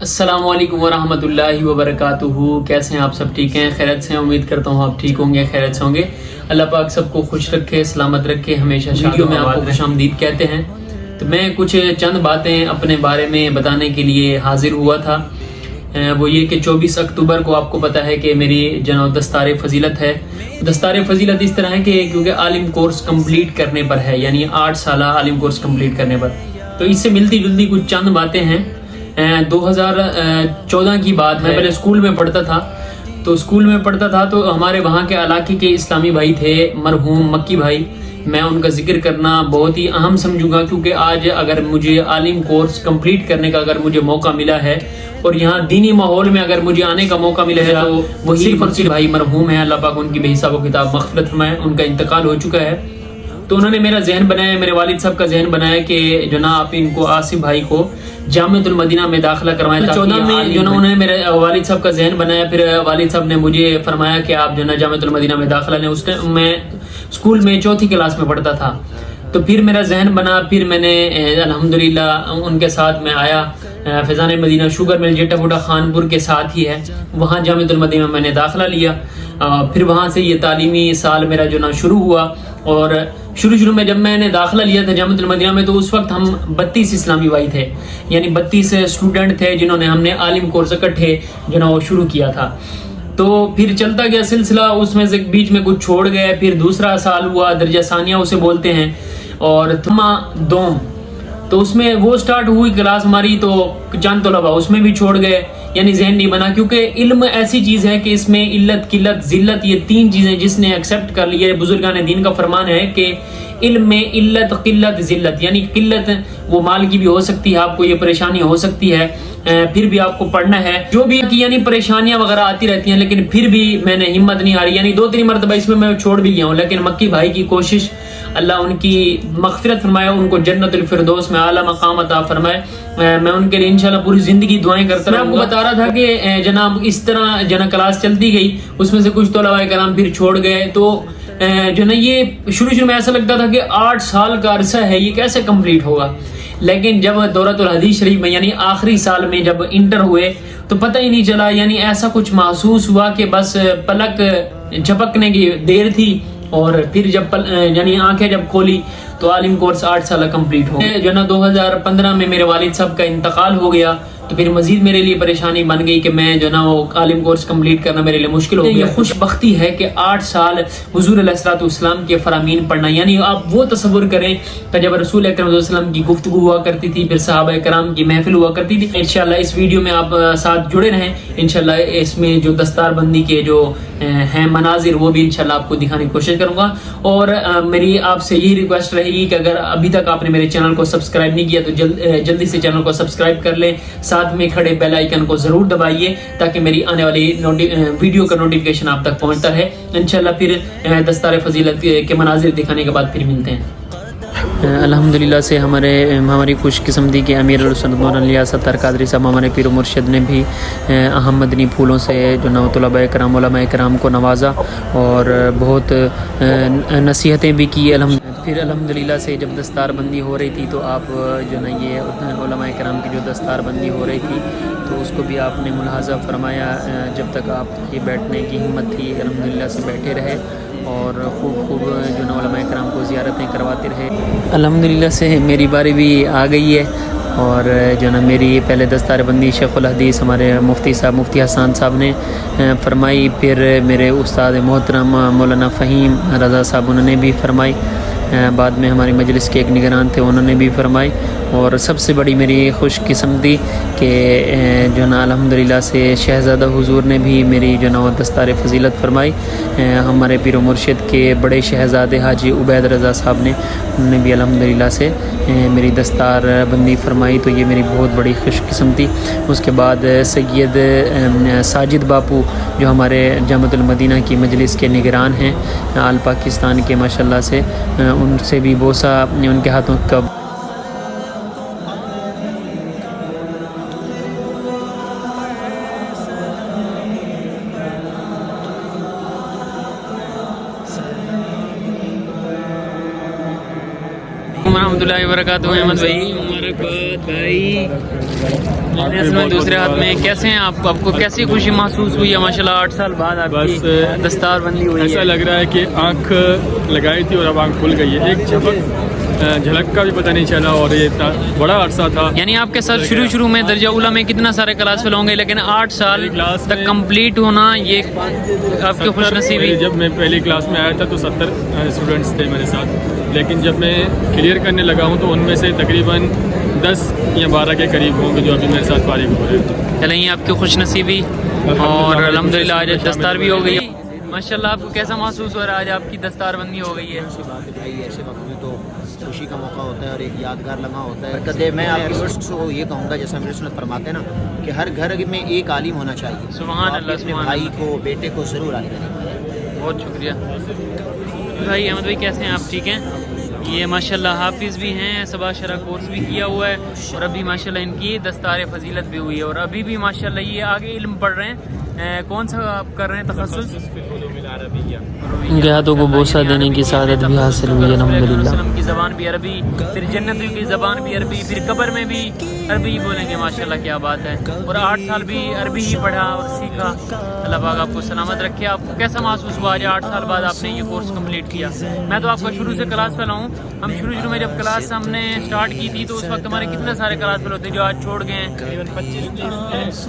السلام علیکم ورحمۃ اللہ وبرکاتہ. کیسے ہیں آپ سب؟ ٹھیک ہیں؟ خیرت سے ہیں؟ امید کرتا ہوں آپ ٹھیک ہوں گے، خیرت سے ہوں گے. اللہ پاک سب کو خوش رکھے، سلامت رکھے، ہمیشہ ویڈیو میں آپ کو خوش آمدید کہتے ہیں. تو میں کچھ چند باتیں اپنے بارے میں بتانے کے لیے حاضر ہوا تھا. وہ یہ کہ 24 اکتوبر کو آپ کو پتہ ہے کہ میری جناب دستار فضیلت ہے. دستار فضیلت اس طرح ہے کہ کیونکہ عالم کورس کمپلیٹ کرنے پر ہے، یعنی 8 سالہ عالم کورس کمپلیٹ کرنے پر، تو اس سے ملتی جلتی کچھ چند باتیں ہیں. 2014 کی بات ہے. پہلے اسکول میں پڑھتا تھا تو ہمارے وہاں کے علاقے کے اسلامی بھائی تھے مرحوم مکی بھائی. میں ان کا ذکر کرنا بہت ہی اہم سمجھوں گا، کیونکہ آج اگر مجھے عالم کورس کمپلیٹ کرنے کا اگر مجھے موقع ملا ہے اور یہاں دینی ماحول میں اگر مجھے آنے کا موقع ملا ہے تو وہی مکی بھائی مرحوم ہیں. اللہ پاک ان کی بے حساب و کتاب مغفرت فرمائے. ان کا انتقال ہو چکا ہے. تو انہوں نے میرا ذہن بنایا، میرے والد صاحب کا ذہن بنایا کہ جناب آپ ان کو آصف بھائی کو جامعۃ المدینہ میں داخلہ کروائیں. 14 میں جو انہوں نے میرے والد صاحب کا ذہن بنایا، پھر والد صاحب نے مجھے فرمایا کہ آپ جو ہے جامعۃ المدینہ میں داخلہ لیں. اس ٹائم میں اسکول میں 4تھی کلاس میں پڑھتا تھا. تو پھر میرا ذہن بنا، پھر میں نے الحمدللہ ان کے ساتھ میں آیا. فیضان مدینہ شوگر مل جٹا بوٹا خانپور کے ساتھ ہی ہے، وہاں جامعۃ المدینہ میں نے داخلہ لیا. پھر وہاں سے یہ تعلیمی سال میرا جو نا شروع ہوا. اور شروع میں جب میں نے داخلہ لیا تھا جامعۃ المدینہ میں، تو اس وقت ہم 32 اسلامی بھائی تھے، یعنی 32 اسٹوڈنٹ تھے جنہوں نے ہم نے عالم کورس اکٹھے جو نا وہ شروع کیا تھا. تو پھر چلتا گیا سلسلہ، اس میں سے بیچ میں کچھ چھوڑ گئے. پھر دوسرا سال ہوا، درجہ ثانیہ اسے بولتے ہیں، اور تھما دوم، تو اس میں وہ سٹارٹ ہوئی کلاس ہماری. تو چند طلباء اس میں بھی چھوڑ گئے، یعنی ذہن نہیں بنا. کیونکہ علم ایسی چیز ہے کہ اس میں علت، قلت، ذلت، یہ 3 چیزیں جس نے ایکسیپٹ کر لی ہے. بزرگان دین کا فرمان ہے کہ علم میں علت، قلت، ذلت، یعنی قلت وہ مال کی بھی ہو سکتی ہے، آپ کو یہ پریشانی ہو سکتی ہے، پھر بھی آپ کو پڑھنا ہے. جو بھی یعنی پریشانیاں وغیرہ آتی رہتی ہیں، لیکن پھر بھی میں نے ہمت نہیں ہاری. یعنی 2-3 مرتبہ اس میں چھوڑ بھی گیا ہوں، لیکن مکی بھائی کی کوشش، اللہ ان کی مغفرت فرمائے، ان کو جنت الفردوس میں اعلیٰ مقام عطا فرمائے. میں ان کے لیے انشاءاللہ پوری زندگی دعائیں کرتا رہوں گا. میں آپ کو بتا رہا تھا کہ جناب اس طرح کلاس چلتی گئی. اس میں سے کچھ طلباء کرام پھر چھوڑ گئے. تو جو نا یہ شروع میں ایسا لگتا تھا کہ 8 سال کا عرصہ ہے، یہ کیسے کمپلیٹ ہوگا. لیکن جب دورۃ الحدیث شریف میں یعنی آخری سال میں جب انٹر ہوئے تو پتہ ہی نہیں چلا. یعنی ایسا کچھ محسوس ہوا کہ بس پلک جھپکنے کی دیر تھی، اور پھر جب یعنی آنکھیں جب کھولی تو عالم کورس 8 سالہ کمپلیٹ ہو گیا. جو نا 2015 میں میرے والد صاحب کا انتقال ہو گیا. تو پھر مزید میرے لیے پریشانی بن گئی کہ میں جو نا وہ عالم کورس کمپلیٹ کرنا میرے لیے مشکل ہو گیا. یہ خوش بختی ہے کہ 8 سال حضور علیہ الصلوۃ والسلام کے فرامین پڑھنا. یعنی آپ وہ تصور کریں کہ جب رسول اکرم صلی اللہ علیہ وسلم کی گفتگو ہوا کرتی تھی، پھر صحابہ کرام کی محفل ہوا کرتی تھی. انشاءاللہ اس ویڈیو میں آپ ساتھ جڑے رہیں. انشاءاللہ اس میں جو دستار بندی کے جو ہیں مناظر، وہ بھی انشاءاللہ آپ کو دکھانے کی کوشش کروں گا. اور میری آپ سے یہی ریکویسٹ رہے گی کہ اگر ابھی تک آپ نے میرے چینل کو سبسکرائب نہیں کیا تو جلدی سے چینل کو سبسکرائب کر لیں. ساتھ میں کھڑے بیل آئیکن کو ضرور دبائیے تاکہ میری آنے والی ویڈیو کا نوٹیفیکیشن آپ تک پہنچتا رہے. انشاءاللہ پھر دستار فضیلت کے مناظر دکھانے کے بعد پھر ملتے ہیں. الحمدللہ سے ہماری خوش قسمتی کے امیر السنت مولانا الیاس ستار قادری صاحب ہمارے پیر و مرشد نے بھی اہم مدنی پھولوں سے جو نا طلباء کرام، علماء کرام کو نوازا اور بہت نصیحتیں بھی کی. پھر الحمدللہ سے جب دستار بندی ہو رہی تھی تو آپ جو نا یہ علماء کرام کی جو دستار بندی ہو رہی تھی تو اس کو بھی آپ نے ملاحظہ فرمایا. جب تک آپ کی بیٹھنے کی ہمت تھی الحمدللہ سے بیٹھے رہے اور خوب جو نا علماء کرام کو زیارتیں کرواتے رہے. الحمدللہ سے میری باری بھی آ گئی ہے، اور جو نا میری پہلے دستار بندی شیخ الحدیث ہمارے مفتی صاحب، مفتی حسان صاحب نے فرمائی. پھر میرے استاد محترم مولانا فہیم رضا صاحب انہوں نے بھی فرمائی. بعد میں ہماری مجلس کے ایک نگران تھے، انہوں نے بھی فرمائی. اور سب سے بڑی میری خوش قسمتی کہ جو نا الحمدللہ سے شہزادہ حضور نے بھی میری جو نا دستار فضیلت فرمائی. ہمارے پیر و مرشد کے بڑے شہزادے حاجی عبید رضا صاحب نے، انہوں نے بھی الحمدللہ سے میری دستار بندی فرمائی. تو یہ میری بہت بڑی خوش قسمتی. اس کے بعد سید ساجد باپو جو ہمارے جامعۃ المدینہ کی مجلس کے نگران ہیں آل پاکستان کے ماشاءاللہ سے، ان سے بھی بوسہ ان کے ہاتھوں کا ورحمۃ اللہ وبرکاتہ. احمد بھائی مبارکباد بھائی. میں دوسرے ہاتھ میں کیسے ہیں آپ کو کیسی خوشی محسوس ہوئی ہے؟ ماشاءاللہ 8 سال بعد آپ کی دستار بندی ہوئی ہے. ایسا لگ رہا ہے کہ آنکھ لگائی تھی اور اب آنکھ کھل گئی ہے. ایک جھلک کا بھی پتہ نہیں چلا اور یہ اتنا بڑا عرصہ تھا. یعنی آپ کے ساتھ شروع میں درجہ اولیٰ میں کتنا سارے کلاس فیل ہوں گے لیکن 8 سال تک کمپلیٹ ہونا یہ آپ کی خوش نصیبی. جب میں پہلی کلاس میں آیا تھا تو 70 اسٹوڈنٹس تھے میرے ساتھ, لیکن جب میں کلیئر کرنے لگا ہوں تو ان میں سے تقریباً 10 یا 12 کے قریب ہوں گے جو ابھی میرے ساتھ فارغ ہو رہے ہیں. چلیں یہ آپ کی خوش نصیبی اور الحمدللہ آج دستار بھی ہو گئی ہے. ماشاءاللہ آپ کو کیسا محسوس ہو رہا ہے آج آپ کی دستار بندی ہو گئی ہے؟ اچھی بات ہے بھائی, ایسے وقت میں تو خوشی کا موقع ہوتا ہے اور ایک یادگار لمحہ ہوتا ہے. کدے میں آپ یونیورسٹی کو یہ کہوں گا جیسا میرے سنت فرماتے ہیں نا کہ ہر گھر میں ایک عالم ہونا چاہیے. سبحان اللہ. اپنے بھائی کو بیٹے کو ضرور عالم بنائیں. بہت شکریہ بھائی. احمد بھائی کیسے ہیں آپ؟ ٹھیک ہیں. یہ ماشاءاللہ حافظ بھی ہیں, سبا شرح کورس بھی کیا ہوا ہے اور ابھی ماشاءاللہ ان کی دستار فضیلت بھی ہوئی ہے اور ابھی بھی ماشاءاللہ یہ آگے علم پڑھ رہے ہیں. کون سا آپ کر رہے ہیں تخصص؟ گیادوں کو بوسہ دینے کی سعادت بھی حاصل ہوئی الحمدللہ. کی زبان بھی عربی, پھر جنت کی زبان بھی عربی, پھر قبر میں بھی عربی ہی بولیں گے. ماشاءاللہ کیا بات ہے. اور 8 سال بھی عربی ہی پڑھا اور سیکھا. اللہ پاک آپ کو سلامت رکھے. آپ کو کیسا محسوس ہوا آج 8 سال بعد آپ نے یہ کورس کمپلیٹ کیا؟ میں تو آپ کا شروع سے کلاس فیل ہوں. ہم شروع میں جب کلاس ہم نے اسٹارٹ کی تھی تو اس وقت ہمارے کتنے سارے کلاس فیل ہوتے جو آج چھوڑ گئے ہیں؟ 25-30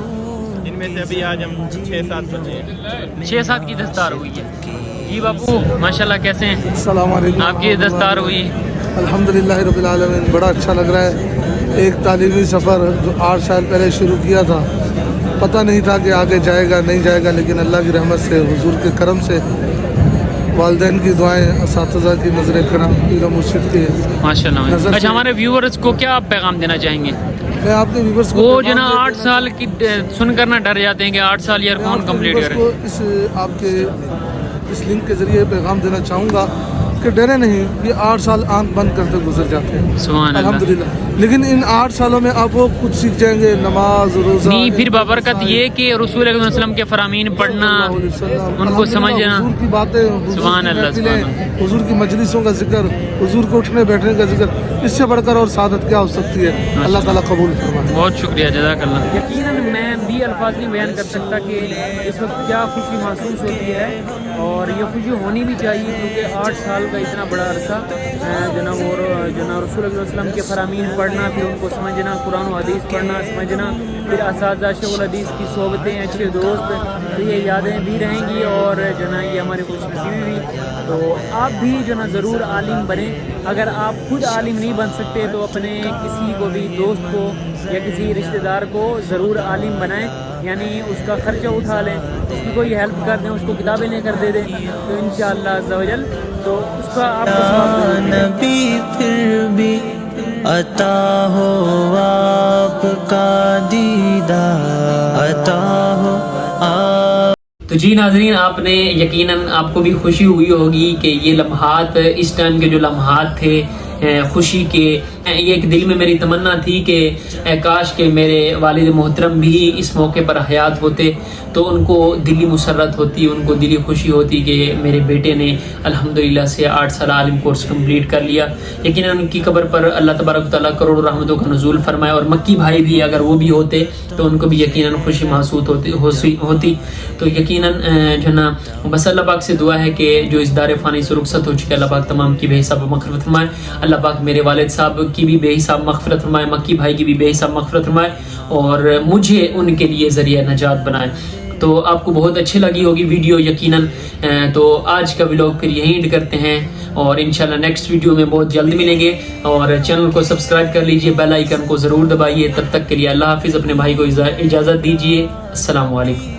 جن میں سے ابھی آج ہم 6-7 بچے ہیں. 6-7 کی دستار ہوئی ہے. جی باپو ماشاءاللہ کیسے ہیں؟ السلام علیکم. آپ کی دستار ہوئی؟ الحمدللہ رب العالمین, بڑا اچھا لگ رہا ہے. ایک تعلیمی سفر جو 8 سال پہلے شروع کیا تھا, پتہ نہیں تھا کہ آگے جائے گا نہیں جائے گا, لیکن اللہ کی رحمت سے, حضور کے کرم سے, والدین کی دعائیں, اساتذہ کی نظر کرم, پیر مرشد کی ماشاءاللہ. اچھا ہمارے ویورز کو کیا آپ پیغام دینا چاہیں گے؟ میں آپ کے ویورز کو وہ جو نا 8 سال کی سن کر نہ ڈر جاتے ہیں کہ 8 سال ایئر کون کمپلیٹ کرے. اس آپ کے اس لنک کے ذریعے پیغام دینا چاہوں گا کہ ڈرے نہیں. یہ 8 سال آنکھ بند کرتے گزر جاتے ہیں سبحان اللہ. الحمدللہ. لیکن ان 8 سالوں میں آپ وہ کچھ سیکھ جائیں گے, نماز, روزہ. نہیں, پھر بابرکت یہ کہ رسول اللہ علیہ وسلم کے فرامین پڑھنا, ان کو سمجھنا, حضور کی باتیں, سبحان اللہ, سبحان اللہ, حضور کی مجلسوں کا ذکر, حضور کے اٹھنے بیٹھنے کا ذکر, اس سے بڑھ کر اور سعادت کیا ہو سکتی ہے؟ اللہ تعالیٰ قبول فرمائے. بہت شکریہ, جزاک اللہ. یقیناً میں بھی الفاظ نہیں بیان کر سکتا کہ اس وقت کیا خوشی محسوس ہوتی ہے اور یہ خوشی ہونی بھی چاہیے کیونکہ 8 سال کا اتنا بڑا عرصہ جناب رسول اللہ علیہ وسلم کے فرامین پڑھنا, پھر ان کو سمجھنا, قرآن و حدیث پڑھنا سمجھنا, پھر اساتذہ شیخ الحدیث کی صحبتیں, اچھے دوست, تو یہ یادیں بھی رہیں گی اور جو نا یہ ہماری خوش نصیبی بھی. تو آپ بھی جو نا ضرور عالم بنیں. اگر آپ خود عالم نہیں بن سکتے تو اپنے کسی کو بھی دوست کو یا کسی رشتہ دار کو ضرور عالم بنائیں, یعنی اس کا خرچہ اٹھا لیں, اس کی کوئی ہیلپ کر دیں, اس کو کتابیں لے کر دے دیں, تو انشاءاللہ عز و جل تو اس کا آپ کو نبی پھر بھی عطا ہو آپ کا دیدار, عطا ہو آپ. تو جی ناظرین, آپ نے یقیناً آپ کو بھی خوشی ہوئی ہوگی کہ یہ لمحات, اس ٹائم کے جو لمحات تھے خوشی کے, یہ ایک دل میں میری تمنا تھی کہ کاش کہ میرے والد محترم بھی اس موقع پر حیات ہوتے تو ان کو دلی مسرت ہوتی, ان کو دلی خوشی ہوتی کہ میرے بیٹے نے الحمدللہ سے 8 سال عالم کورس کمپلیٹ کر لیا. یقیناً ان کی قبر پر اللہ تبارک و تعالیٰ کروڑ رحمتوں کا نزول فرمائے, اور مکی بھائی بھی اگر وہ بھی ہوتے تو ان کو بھی یقیناً خوشی محسوس ہوتی. تو یقیناً جو نا بس اللہ پاک سے دعا ہے کہ جو اس دار فانی سے رخصت ہو چکے, اللہ پاک تمام کی بے حساب مغفرت فرمائے. اللہ پاک میرے والد صاحب کی بھی بے حساب مغفرت فرمائے, مکی بھائی کی بھی بے حساب مغفرت فرمائے, اور مجھے ان کے لیے ذریعہ نجات بنائے. تو آپ کو بہت اچھی لگی ہوگی ویڈیو یقیناً. تو آج کا ولاگ پھر یہیں اینڈ کرتے ہیں اور انشاءاللہ نیکسٹ ویڈیو میں بہت جلد ملیں گے. اور چینل کو سبسکرائب کر لیجئے, بیل آئیکن کو ضرور دبائیے. تب تک کے لیے اللہ حافظ, اپنے بھائی کو اجازت دیجیے. السلام علیکم.